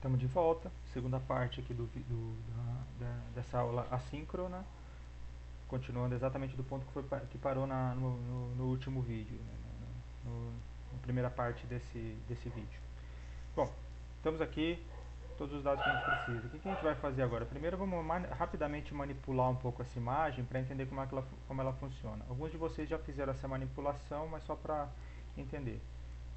Estamos de volta, segunda parte aqui dessa aula assíncrona, continuando exatamente do ponto que parou no último vídeo, né, na primeira parte desse vídeo. Bom, estamos aqui, todos os dados que a gente precisa. O que a gente vai fazer agora? Primeiro vamos rapidamente manipular um pouco essa imagem para entender como ela funciona. Alguns de vocês já fizeram essa manipulação, mas só para entender.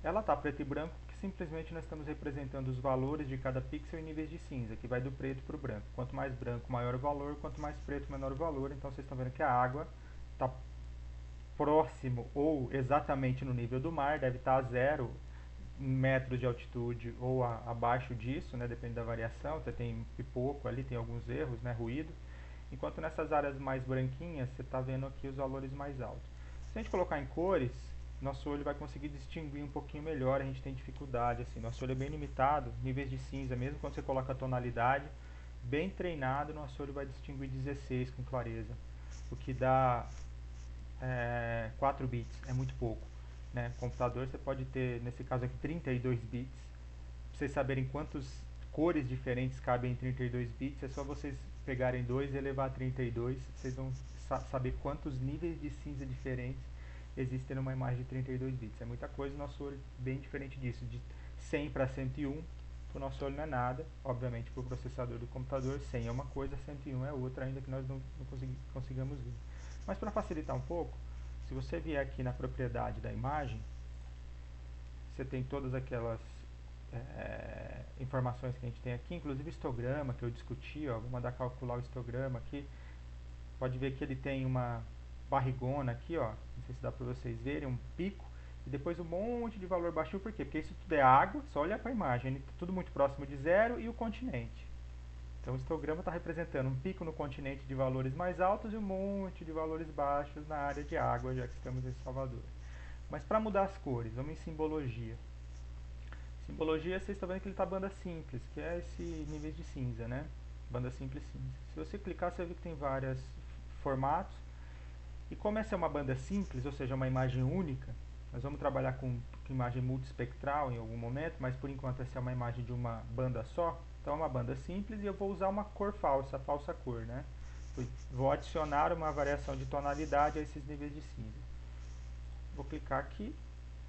Ela está preto e branco porque simplesmente nós estamos representando os valores de cada pixel em níveis de cinza, que vai do preto para o branco. Quanto mais branco, maior o valor, quanto mais preto, menor o valor. Então vocês estão vendo que a água está próximo ou exatamente no nível do mar, deve estar a 0 metros de altitude ou abaixo disso, né, depende da variação. Você tem pipoco ali, tem alguns erros, né, ruído. Enquanto nessas áreas mais branquinhas, você está vendo aqui os valores mais altos. Se a gente colocar em cores, nosso olho vai conseguir distinguir um pouquinho melhor, a gente tem dificuldade, assim, nosso olho é bem limitado, níveis de cinza, mesmo quando você coloca a tonalidade, bem treinado, nosso olho vai distinguir 16 com clareza, o que dá 4 bits, é muito pouco. Né? Computador você pode ter, nesse caso aqui, 32 bits, para vocês saberem quantas cores diferentes cabem em 32 bits, é só vocês pegarem 2 e elevar a 32, vocês vão saber quantos níveis de cinza diferentes existem numa imagem de 32 bits. É muita coisa, nosso olho é bem diferente disso, de 100 para 101, o nosso olho não é nada, obviamente para o processador do computador 100 é uma coisa, 101 é outra, ainda que nós não consigamos ver. Mas para facilitar um pouco, se você vier aqui na propriedade da imagem, você tem todas aquelas informações que a gente tem aqui, inclusive histograma que eu discuti, ó, vou mandar calcular o histograma aqui. Pode ver que ele tem uma barrigona aqui, ó, não sei se dá para vocês verem, um pico, e depois um monte de valor baixinho, por quê? Porque isso tudo é água, só olha para a imagem, ele tá tudo muito próximo de zero e o continente. Então o histograma está representando um pico no continente de valores mais altos e um monte de valores baixos na área de água, já que estamos em Salvador. Mas para mudar as cores, vamos em simbologia. Simbologia, vocês estão vendo que ele está banda simples, que é esse níveis de cinza, né? Banda simples cinza. Se você clicar, você vai ver que tem vários formatos. E como essa é uma banda simples, ou seja, uma imagem única, nós vamos trabalhar com imagem multispectral em algum momento, mas por enquanto essa é uma imagem de uma banda só. Então é uma banda simples e eu vou usar uma cor falsa, falsa cor, né? Vou adicionar uma variação de tonalidade a esses níveis de cinza. Vou clicar aqui,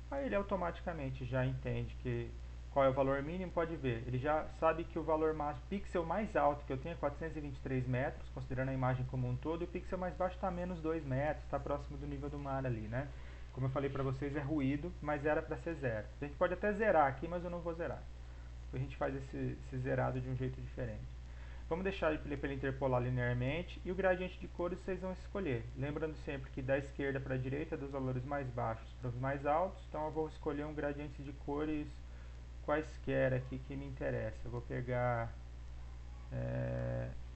aí ele automaticamente já entende que qual é o valor mínimo, pode ver. Ele já sabe que o valor máximo, pixel mais alto que eu tenho é 423 metros, considerando a imagem como um todo, e o pixel mais baixo está a menos 2 metros, está próximo do nível do mar ali, né? Como eu falei para vocês, é ruído, mas era para ser zero. A gente pode até zerar aqui, mas eu não vou zerar. Depois a gente faz esse zerado de um jeito diferente. Vamos deixar ele para ele interpolar linearmente e o gradiente de cores vocês vão escolher. Lembrando sempre que da esquerda para a direita, dos valores mais baixos para os mais altos, então eu vou escolher um gradiente de cores quaisquer aqui que me interessa. Eu vou pegar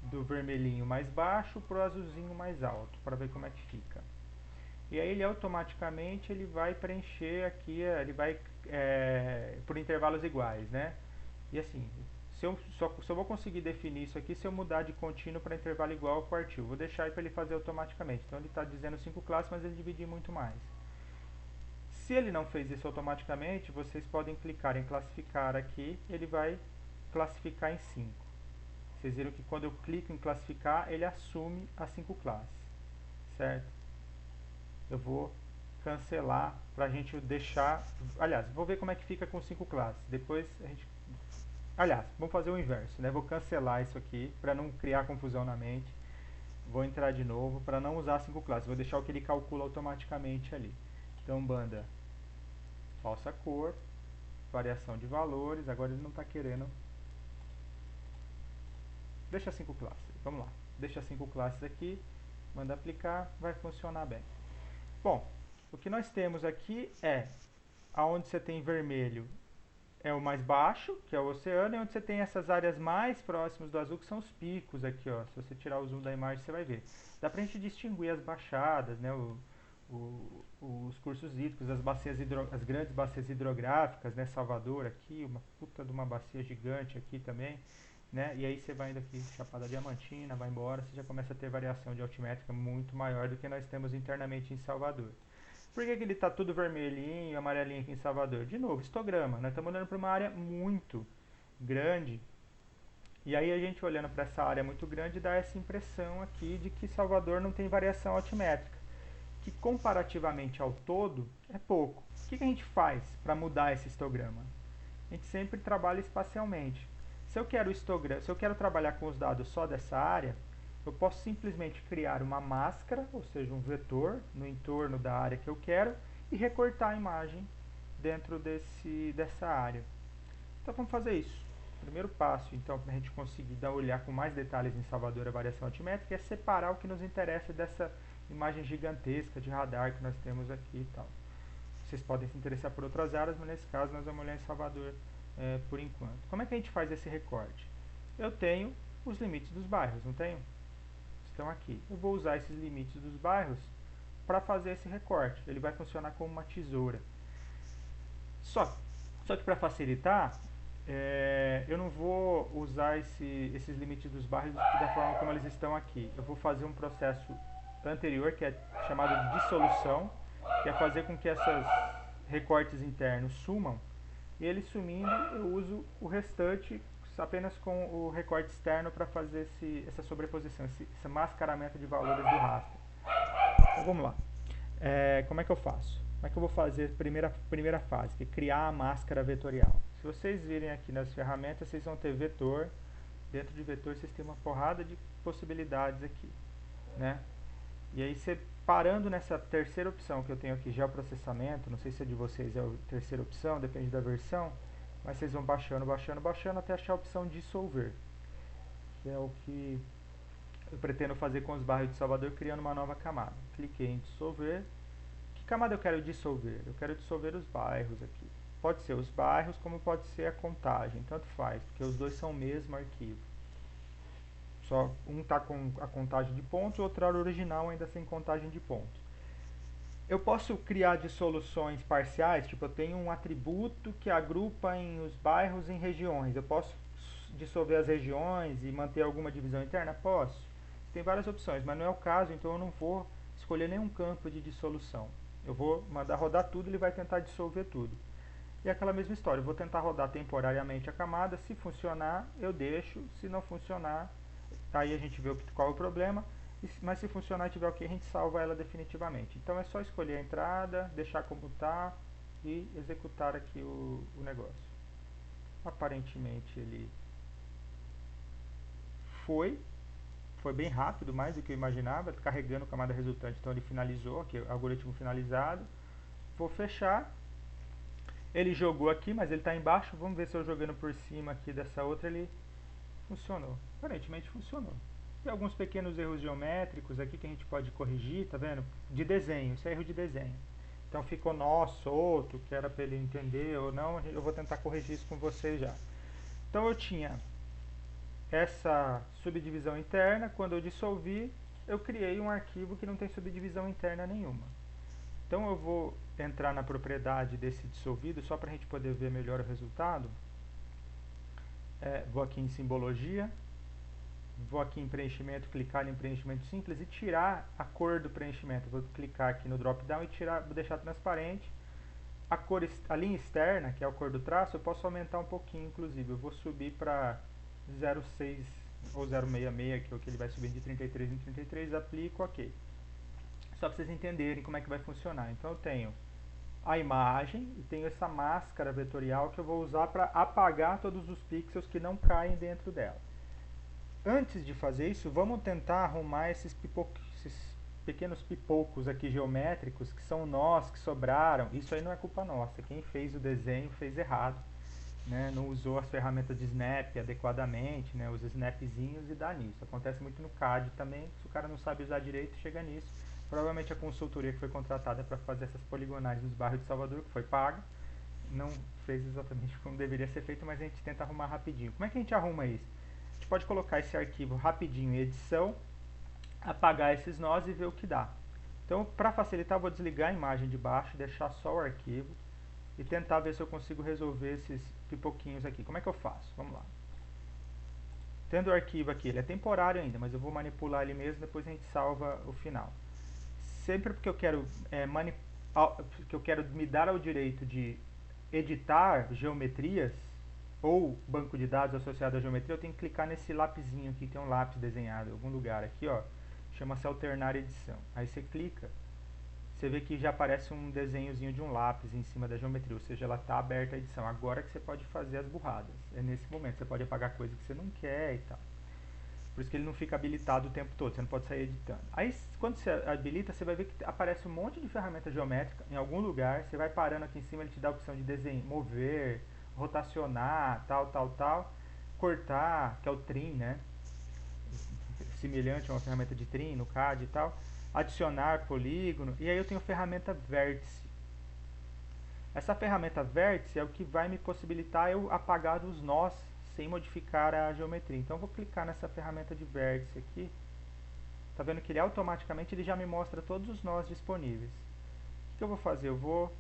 do vermelhinho mais baixo para o azulzinho mais alto, para ver como é que fica. E aí ele automaticamente ele vai preencher aqui, ele vai por intervalos iguais, né? E assim, só vou conseguir definir isso aqui se eu mudar de contínuo para intervalo igual com o artigo. Vou deixar para ele fazer automaticamente. Então ele está dizendo 5 classes, mas ele dividir muito mais. Se ele não fez isso automaticamente, vocês podem clicar em classificar aqui, ele vai classificar em 5. Vocês viram que quando eu clico em classificar, ele assume as 5 classes, certo? Eu vou cancelar para a gente deixar... Aliás, vou ver como é que fica com 5 classes. Depois a gente... Aliás, vamos fazer o inverso, né? Vou cancelar isso aqui para não criar confusão na mente. Vou entrar de novo para não usar 5 classes. Vou deixar o que ele calcula automaticamente ali. Então, banda falsa cor, variação de valores. Agora ele não está querendo. Deixa 5 classes. Vamos lá. Deixa 5 classes aqui. Manda aplicar. Vai funcionar bem. Bom, o que nós temos aqui é aonde você tem vermelho é o mais baixo, que é o oceano, e onde você tem essas áreas mais próximas do azul, que são os picos aqui, ó. Se você tirar o zoom da imagem, você vai ver. Dá pra gente distinguir as baixadas, né, os cursos hídricos, as grandes bacias hidrográficas, né, Salvador aqui, uma puta de uma bacia gigante aqui também, né, e aí você vai indo aqui, Chapada Diamantina, vai embora, você já começa a ter variação de altimétrica muito maior do que nós temos internamente em Salvador. Por que ele está tudo vermelhinho e amarelinho aqui em Salvador? De novo, histograma. Nós estamos olhando para uma área muito grande E aí a gente olhando para essa área muito grande dá essa impressão aqui de que Salvador não tem variação altimétrica, que comparativamente ao todo é pouco. O que a gente faz para mudar esse histograma? A gente sempre trabalha espacialmente. Se eu quero trabalhar com os dados só dessa área, eu posso simplesmente criar uma máscara, ou seja, um vetor no entorno da área que eu quero e recortar a imagem dentro dessa área. Então vamos fazer isso. O primeiro passo, então, para a gente conseguir olhar com mais detalhes em Salvador a variação altimétrica é separar o que nos interessa dessa imagem gigantesca de radar que nós temos aqui e tal. Vocês podem se interessar por outras áreas, mas nesse caso nós vamos olhar em Salvador por enquanto. Como é que a gente faz esse recorte? Eu tenho os limites dos bairros, não tenho? Estão aqui. Eu vou usar esses limites dos bairros para fazer esse recorte. Ele vai funcionar como uma tesoura. Só que para facilitar, eu não vou usar esses limites dos bairros da forma como eles estão aqui. Eu vou fazer um processo anterior, que é chamado de dissolução, que é fazer com que esses recortes internos sumam. E eles sumindo, eu uso o restante apenas com o recorte externo para fazer essa sobreposição, esse mascaramento de valores do raster. Então vamos lá. Como é que eu faço? Como é que eu vou fazer a primeira fase, que é criar a máscara vetorial? Se vocês virem aqui nas ferramentas, vocês vão ter vetor. Dentro de vetor, vocês têm uma porrada de possibilidades aqui, né? E aí, você parando nessa terceira opção que eu tenho aqui, geoprocessamento, não sei se é de vocês é a terceira opção, depende da versão, mas vocês vão baixando, baixando, baixando até achar a opção dissolver, que é o que eu pretendo fazer com os bairros de Salvador, criando uma nova camada. Cliquei em dissolver. Que camada eu quero dissolver? Eu quero dissolver os bairros aqui. Pode ser os bairros, como pode ser a contagem, tanto faz, porque os dois são o mesmo arquivo. Só um está com a contagem de pontos, o outro era original ainda sem contagem de pontos. Eu posso criar dissoluções parciais, tipo eu tenho um atributo que agrupa os bairros em regiões. Eu posso dissolver as regiões e manter alguma divisão interna? Posso. Tem várias opções, mas não é o caso, então eu não vou escolher nenhum campo de dissolução. Eu vou mandar rodar tudo e ele vai tentar dissolver tudo. E aquela mesma história, eu vou tentar rodar temporariamente a camada, se funcionar eu deixo, se não funcionar, aí a gente vê qual é o problema, mas se funcionar e tiver ok, a gente salva ela definitivamente. Então é só escolher a entrada, deixar como está e executar aqui o negócio. Aparentemente ele foi bem rápido, mais do que eu imaginava, carregando a camada resultante, então ele finalizou, aqui algoritmo finalizado. Vou fechar. Ele jogou aqui, mas ele está embaixo. Vamos ver se eu jogando por cima aqui dessa outra ele funcionou. Aparentemente funcionou. Tem alguns pequenos erros geométricos aqui que a gente pode corrigir, tá vendo? De desenho, isso é erro de desenho. Então ficou nó solto, que era para ele entender ou não, eu vou tentar corrigir isso com vocês já. Então eu tinha essa subdivisão interna, quando eu dissolvi, eu criei um arquivo que não tem subdivisão interna nenhuma. Então eu vou entrar na propriedade desse dissolvido, só para a gente poder ver melhor o resultado. Vou aqui em simbologia, vou aqui em preenchimento, clicar em preenchimento simples e tirar a cor do preenchimento. Vou clicar aqui no drop down e vou deixar transparente. A linha externa, que é a cor do traço, eu posso aumentar um pouquinho, inclusive. Eu vou subir para 0,6 ou 0,66, que é o que ele vai subindo de 33 em 33, aplico, ok. Só para vocês entenderem como é que vai funcionar. Então eu tenho a imagem e tenho essa máscara vetorial que eu vou usar para apagar todos os pixels que não caem dentro dela. Antes de fazer isso, vamos tentar arrumar esses pequenos pipocos aqui geométricos, que são nós que sobraram. Isso aí não é culpa nossa, quem fez o desenho fez errado, né? Não usou as ferramentas de snap adequadamente, né? Os snapzinhos e dá nisso. Acontece muito no CAD também, se o cara não sabe usar direito, chega nisso. Provavelmente a consultoria que foi contratada para fazer essas poligonais nos bairros de Salvador, que foi paga, não fez exatamente como deveria ser feito, mas a gente tenta arrumar rapidinho. Como é que a gente arruma isso? A gente pode colocar esse arquivo rapidinho em edição, apagar esses nós e ver o que dá. Então, para facilitar, eu vou desligar a imagem de baixo, deixar só o arquivo e tentar ver se eu consigo resolver esses pipoquinhos aqui. Como é que eu faço? Vamos lá. Tendo o arquivo aqui, ele é temporário ainda, mas eu vou manipular ele mesmo, depois a gente salva o final. Sempre porque eu quero me dar ao direito de editar geometrias, ou banco de dados associado à geometria, eu tenho que clicar nesse lapisinho aqui, tem um lápis desenhado em algum lugar aqui, ó, chama-se alternar edição. Aí você clica, você vê que já aparece um desenhozinho de um lápis em cima da geometria, ou seja, ela está aberta a edição. Agora que você pode fazer as burradas, é nesse momento, você pode apagar coisa que você não quer e tal. Por isso que ele não fica habilitado o tempo todo, você não pode sair editando. Aí, quando você habilita, você vai ver que aparece um monte de ferramenta geométrica em algum lugar. Você vai parando aqui em cima, ele te dá a opção de desenhar, mover, rotacionar, tal, tal, tal. Cortar, que é o trim, né? Semelhante a uma ferramenta de trim no CAD e tal. Adicionar polígono. E aí eu tenho a ferramenta vértice. Essa ferramenta vértice é o que vai me possibilitar eu apagar os nós sem modificar a geometria. Então eu vou clicar nessa ferramenta de vértice aqui. Tá vendo que ele automaticamente ele já me mostra todos os nós disponíveis. O que eu vou fazer? Eu vou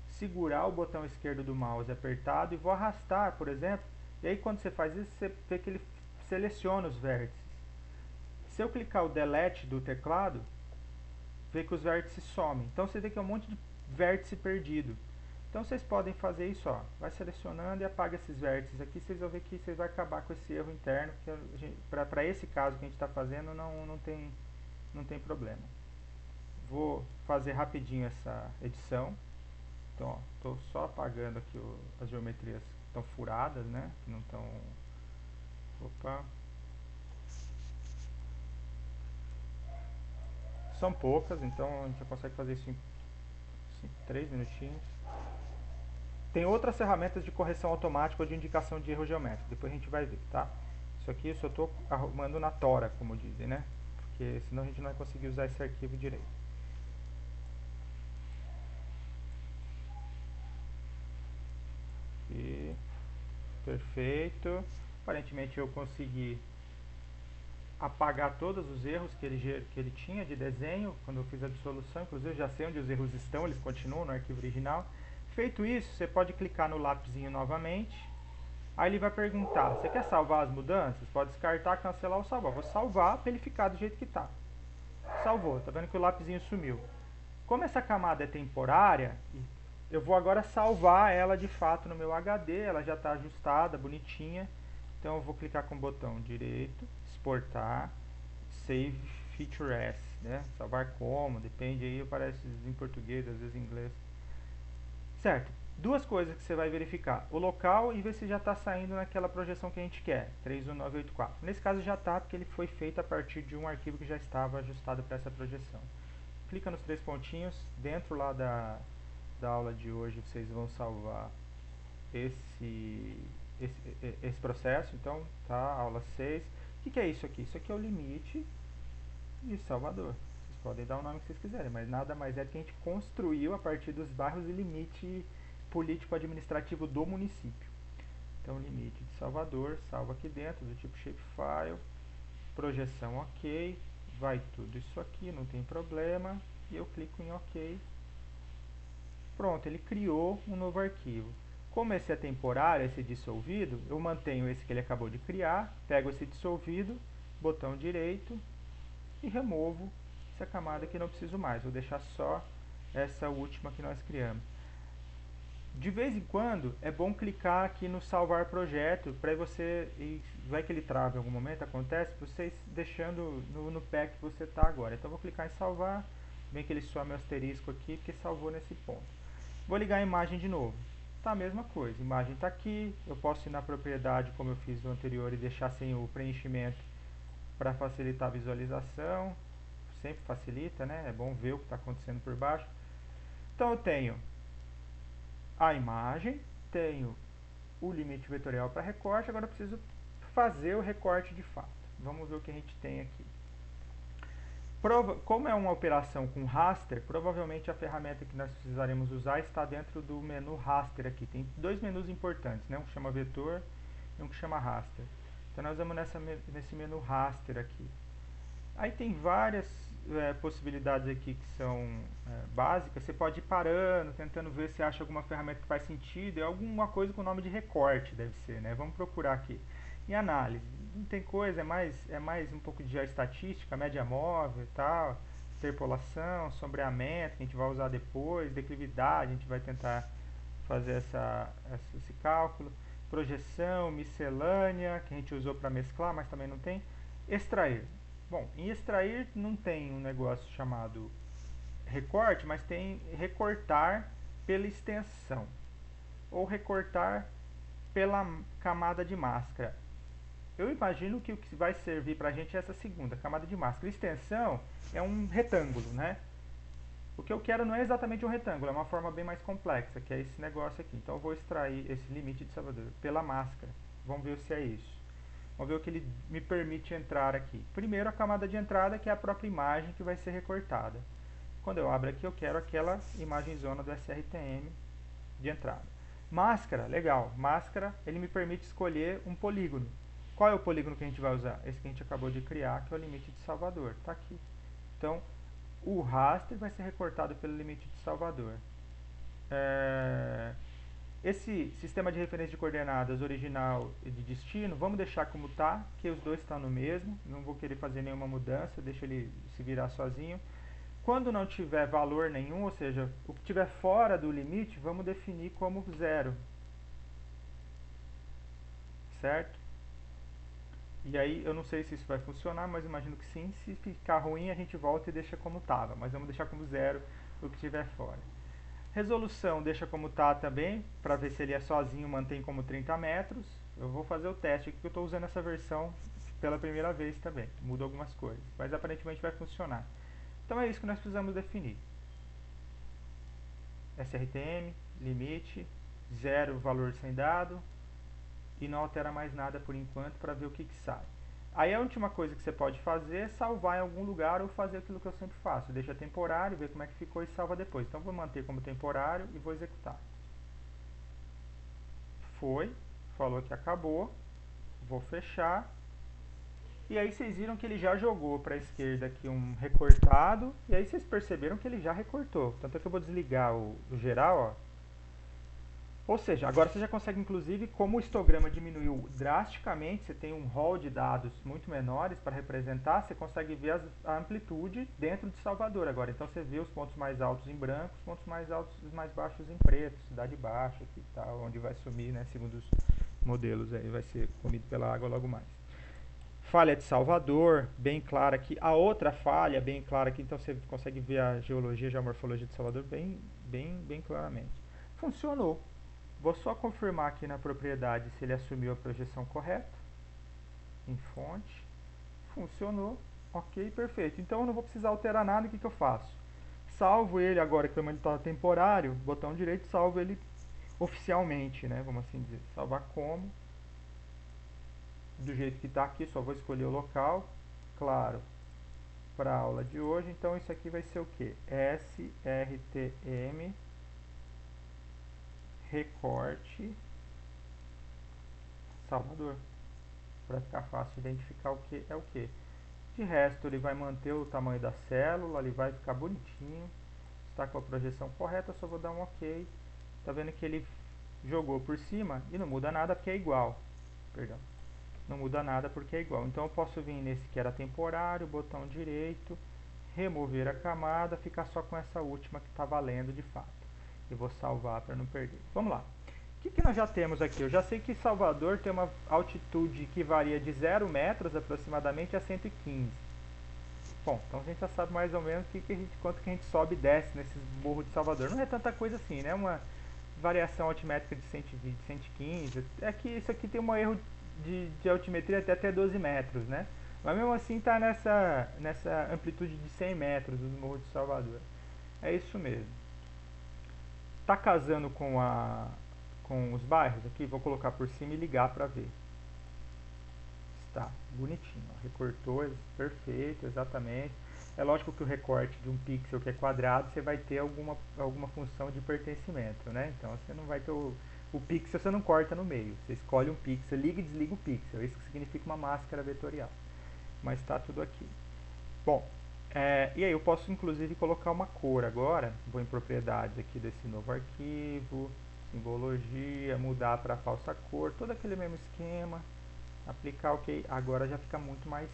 segurar o botão esquerdo do mouse apertado e vou arrastar, por exemplo. E aí quando você faz isso, você vê que ele seleciona os vértices. Se eu clicar o delete do teclado, vê que os vértices somem. Então você vê que é um monte de vértice perdido. Então vocês podem fazer isso, ó. Vai selecionando e apaga esses vértices aqui. Vocês vão ver que vocês vão acabar com esse erro interno. Para esse caso que a gente está fazendo, não tem problema. Vou fazer rapidinho essa edição. Então, estou só apagando aqui as geometrias que estão furadas, né? Que não estão... Opa! São poucas, então a gente já consegue fazer isso em 3 minutinhos. Tem outras ferramentas de correção automática ou de indicação de erro geométrico. Depois a gente vai ver, tá? Isso aqui eu só estou arrumando na tora, como dizem, né? Porque senão a gente não vai conseguir usar esse arquivo direito. Aqui. Perfeito. Aparentemente eu consegui apagar todos os erros que ele tinha de desenho quando eu fiz a dissolução. Inclusive eu já sei onde os erros estão, eles continuam no arquivo original. Feito isso, você pode clicar no lapisinho novamente. Aí ele vai perguntar, você quer salvar as mudanças? Pode descartar, cancelar ou salvar. Vou salvar para ele ficar do jeito que está. Salvou, tá vendo que o lapisinho sumiu. Como essa camada é temporária, eu vou agora salvar ela de fato no meu HD, ela já está ajustada, bonitinha. Então eu vou clicar com o botão direito, exportar, save feature as, né? Salvar como, depende aí, aparece em português, às vezes em inglês. Certo, duas coisas que você vai verificar, o local e ver se já está saindo naquela projeção que a gente quer, 31984. Nesse caso já está, porque ele foi feito a partir de um arquivo que já estava ajustado para essa projeção. Clica nos 3 pontinhos, dentro lá da aula de hoje vocês vão salvar esse processo, então tá, aula 6. O que é isso aqui? Isso aqui é o limite de Salvador. Vocês podem dar o nome que vocês quiserem, mas nada mais é do que a gente construiu a partir dos bairros e limite político-administrativo do município. Então, limite de Salvador, salva aqui dentro, do tipo shapefile, projeção ok, vai tudo isso aqui, não tem problema, e eu clico em ok. Pronto, ele criou um novo arquivo. Como esse é temporário, esse dissolvido, eu mantenho esse que ele acabou de criar, pego esse dissolvido, botão direito e removo essa camada que não preciso mais. Vou deixar só essa última que nós criamos. De vez em quando é bom clicar aqui no salvar projeto para você, e vai que ele trava em algum momento, acontece, vocês deixando no pé que você está agora. Então vou clicar em salvar, bem que ele some o asterisco aqui porque salvou nesse ponto. Vou ligar a imagem de novo. Tá a mesma coisa, a imagem está aqui, eu posso ir na propriedade como eu fiz no anterior e deixar sem o preenchimento para facilitar a visualização, sempre facilita, né? É bom ver o que está acontecendo por baixo. Então eu tenho a imagem, tenho o limite vetorial para recorte, agora eu preciso fazer o recorte de fato. Vamos ver o que a gente tem aqui. Como é uma operação com raster, provavelmente a ferramenta que nós precisaremos usar está dentro do menu raster aqui. Tem 2 menus importantes, né? Um que chama vetor e um que chama raster. Então nós vamos nesse menu raster aqui. Aí tem várias possibilidades aqui que são básicas. Você pode ir parando, tentando ver se acha alguma ferramenta que faz sentido. É alguma coisa com o nome de recorte, deve ser, né? Vamos procurar aqui. Em análise, não tem coisa, é mais um pouco de geoestatística, média móvel e tal, interpolação, sombreamento, que a gente vai usar depois, declividade, a gente vai tentar fazer esse cálculo. projeção, miscelânea, que a gente usou para mesclar, mas também não tem. Extrair. Bom, em extrair não tem um negócio chamado recorte, mas tem recortar pela extensão ou recortar pela camada de máscara. Eu imagino que o que vai servir para a gente é essa segunda, camada de máscara. Extensão é um retângulo, né? O que eu quero não é exatamente um retângulo, é uma forma bem mais complexa, que é esse negócio aqui. Então eu vou extrair esse limite de Salvador pela máscara. Vamos ver se é isso. Vamos ver o que ele me permite entrar aqui. Primeiro a camada de entrada, que é a própria imagem que vai ser recortada. Quando eu abro aqui, eu quero aquela imagem zona do SRTM de entrada. Máscara, legal. Máscara, ele me permite escolher um polígono. Qual é o polígono que a gente vai usar? Esse que a gente acabou de criar, que é o limite de Salvador. Está aqui. Então, o raster vai ser recortado pelo limite de Salvador. Esse sistema de referência de coordenadas original e de destino, vamos deixar como está, que os dois estão no mesmo. Não vou querer fazer nenhuma mudança, deixa ele se virar sozinho. Quando não tiver valor nenhum, ou seja, o que estiver fora do limite, vamos definir como zero. Certo? E aí, eu não sei se isso vai funcionar, mas imagino que sim. Se ficar ruim, a gente volta e deixa como estava. Mas vamos deixar como zero o que estiver fora. Resolução deixa como está também, para ver se ele é sozinho, mantém como 30 metros. Eu vou fazer o teste aqui, porque eu estou usando essa versão pela primeira vez também. Muda algumas coisas, mas aparentemente vai funcionar. Então é isso que nós precisamos definir. SRTM, limite, zero valor sem dado, e não altera mais nada por enquanto para ver o que sai. Aí a última coisa que você pode fazer é salvar em algum lugar ou fazer aquilo que eu sempre faço. Deixa temporário, ver como é que ficou e salva depois. Então vou manter como temporário e vou executar. Foi, falou que acabou, vou fechar. E aí vocês viram que ele já jogou para a esquerda aqui um recortado. E aí vocês perceberam que ele já recortou. Tanto é que eu vou desligar o geral, ó. Ou seja, agora você já consegue, inclusive, como o histograma diminuiu drasticamente, você tem um rol de dados muito menores para representar, você consegue ver a amplitude dentro de Salvador agora. Então você vê os pontos mais altos em branco, os pontos mais altos e mais baixos em preto, cidade baixa aqui e tal, onde vai sumir, né, segundo os modelos, aí vai ser comido pela água logo mais. Falha de Salvador, bem clara aqui. A outra falha, bem clara aqui, então você consegue ver a geologia, a geomorfologia de Salvador bem claramente. Funcionou. Vou só confirmar aqui na propriedade se ele assumiu a projeção correta. Em fonte. Funcionou. Ok, perfeito. Então eu não vou precisar alterar nada. O que eu faço? Salvo ele agora, que como ele está temporário, botão direito, salvo ele oficialmente, né? Vamos assim dizer. Salvar como. Do jeito que está aqui, só vou escolher o local. Claro, para a aula de hoje. Então isso aqui vai ser o que? SRTM recorte Salvador, para ficar fácil de identificar o que é o que. De resto, ele vai manter o tamanho da célula, ele vai ficar bonitinho, está com a projeção correta, só vou dar um ok. Tá vendo que ele jogou por cima e não muda nada porque é igual. Perdão. Não muda nada porque é igual. Então eu posso vir nesse que era temporário, botão direito, remover a camada, ficar só com essa última que está valendo de fato. E vou salvar para não perder. Vamos lá. O que nós já temos aqui? Eu já sei que Salvador tem uma altitude que varia de 0 metros aproximadamente a 115. Bom, então a gente já sabe mais ou menos quanto que a gente sobe e desce nesses morros de Salvador. Não é tanta coisa assim, né? Uma variação altimétrica de 120, 115. É que isso aqui tem um erro de altimetria até 12 metros, né? Mas mesmo assim está nessa amplitude de 100 metros dos morros de Salvador. É isso mesmo. Está casando com os bairros aqui? Vou colocar por cima e ligar para ver. Está bonitinho, ó. Recortou, perfeito, exatamente. É lógico que o recorte de um pixel que é quadrado, você vai ter alguma função de pertencimento, né? Então você não vai ter o pixel, você não corta no meio. Você escolhe um pixel, liga e desliga o pixel. Isso que significa uma máscara vetorial. Mas está tudo aqui. Bom, e aí eu posso inclusive colocar uma cor agora. Vou em propriedades aqui desse novo arquivo, simbologia, mudar para falsa cor, todo aquele mesmo esquema. Aplicar ok, agora já fica muito mais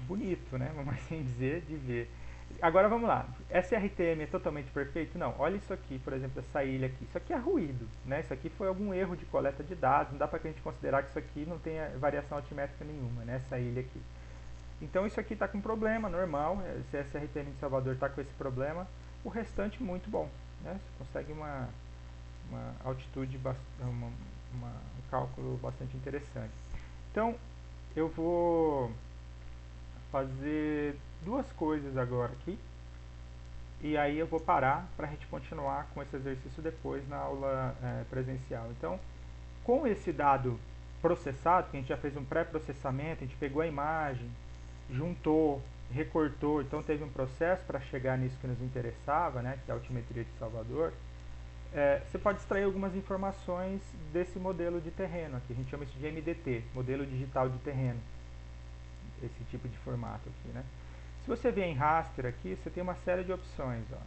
bonito, né? Vamos assim dizer, de ver. Agora vamos lá. SRTM é totalmente perfeito? Não. Olha isso aqui, por exemplo, essa ilha aqui. Isso aqui é ruído, né? Isso aqui foi algum erro de coleta de dados. Não dá para a gente considerar que isso aqui não tenha variação altimétrica nenhuma, né? Essa ilha aqui. Então isso aqui está com problema, normal. Se a SRTM de Salvador está com esse problema, o restante muito bom, né? Você consegue uma altitude, um cálculo bastante interessante. Então eu vou fazer duas coisas agora aqui. E aí eu vou parar para a gente continuar com esse exercício depois na aula presencial. Então, com esse dado processado, que a gente já fez um pré-processamento, a gente pegou a imagem, juntou, recortou, então teve um processo para chegar nisso que nos interessava, né, que é a altimetria de Salvador. Você pode extrair algumas informações desse modelo de terreno aqui, a gente chama isso de MDT, modelo digital de terreno, esse tipo de formato aqui, né. Se você vier em raster aqui, você tem uma série de opções, ó.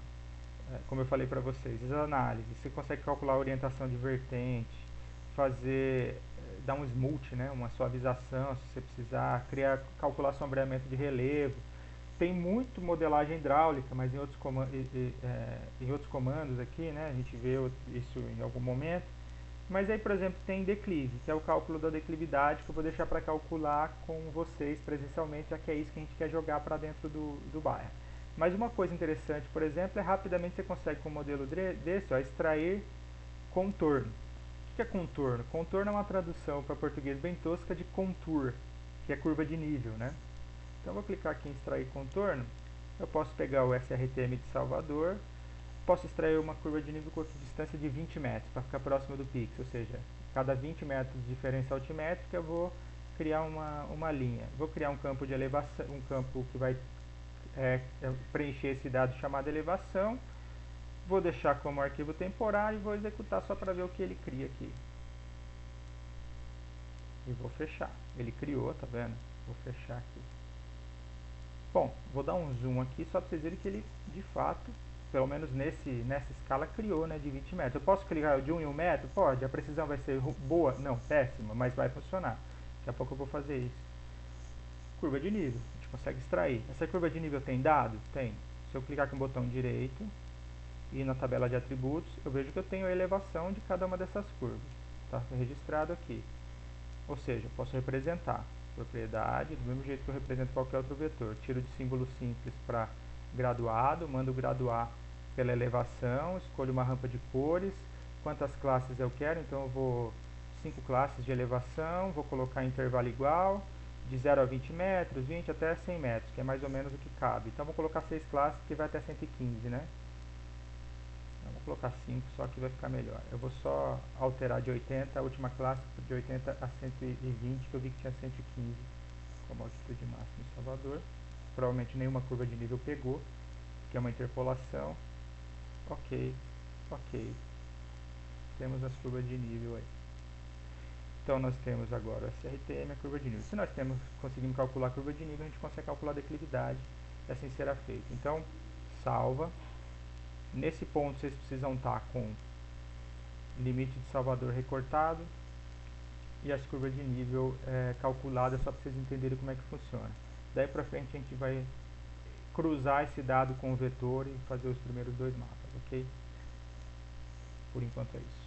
Como eu falei para vocês, as análises, você consegue calcular a orientação de vertente, fazer, dar um smooth, né, uma suavização se você precisar, calcular sombreamento de relevo. Tem muito modelagem hidráulica, mas em outros comandos aqui, né, a gente vê isso em algum momento. Mas aí, por exemplo, tem declive, que é o cálculo da declividade, que eu vou deixar para calcular com vocês presencialmente, já que é isso que a gente quer jogar para dentro do bairro. Mas uma coisa interessante, por exemplo, é rapidamente você consegue com um modelo desse, ó, extrair contorno. O que é contorno? Contorno é uma tradução para português bem tosca de contour, que é curva de nível, né? Então eu vou clicar aqui em extrair contorno. Eu posso pegar o SRTM de Salvador, posso extrair uma curva de nível com distância de 20 metros para ficar próximo do pixel, ou seja, cada 20 metros de diferença altimétrica eu vou criar uma linha. Vou criar um campo de elevação, um campo que vai preencher esse dado chamado elevação. Vou deixar como arquivo temporário e vou executar só para ver o que ele cria aqui. E vou fechar. Ele criou, tá vendo? Vou fechar aqui. Bom, vou dar um zoom aqui só para vocês verem que ele, de fato, pelo menos nessa escala, criou, né, de 20 metros. Eu posso clicar de 1 em 1 metro? Pode. A precisão vai ser boa? Não, péssima, mas vai funcionar. Daqui a pouco eu vou fazer isso. Curva de nível, a gente consegue extrair. Essa curva de nível tem dado? Tem. Se eu clicar com o botão direito e na tabela de atributos, eu vejo que eu tenho a elevação de cada uma dessas curvas. Está registrado aqui. Ou seja, eu posso representar propriedade do mesmo jeito que eu represento qualquer outro vetor. Tiro de símbolo simples para graduado, mando graduar pela elevação, escolho uma rampa de cores, quantas classes eu quero, então eu vou 5 classes de elevação, vou colocar intervalo igual, de 0 a 20 metros, 20 até 100 metros, que é mais ou menos o que cabe. Então vou colocar 6 classes, porque vai até 115, né? Então, vou colocar 5 só que vai ficar melhor. Eu vou só alterar de 80, a última classe de 80 a 120, que eu vi que tinha 115 como altitude máxima em Salvador. Provavelmente nenhuma curva de nível pegou, que é uma interpolação. Ok, ok. Temos as curvas de nível aí. Então nós temos agora a SRTM e a curva de nível. Se nós conseguimos calcular a curva de nível, a gente consegue calcular a declividade e assim será feito. Então, salva. Nesse ponto vocês precisam estar com limite de Salvador recortado e as curvas de nível calculadas, só para vocês entenderem como é que funciona. Daí para frente a gente vai cruzar esse dado com o vetor e fazer os primeiros dois mapas, ok? Por enquanto é isso.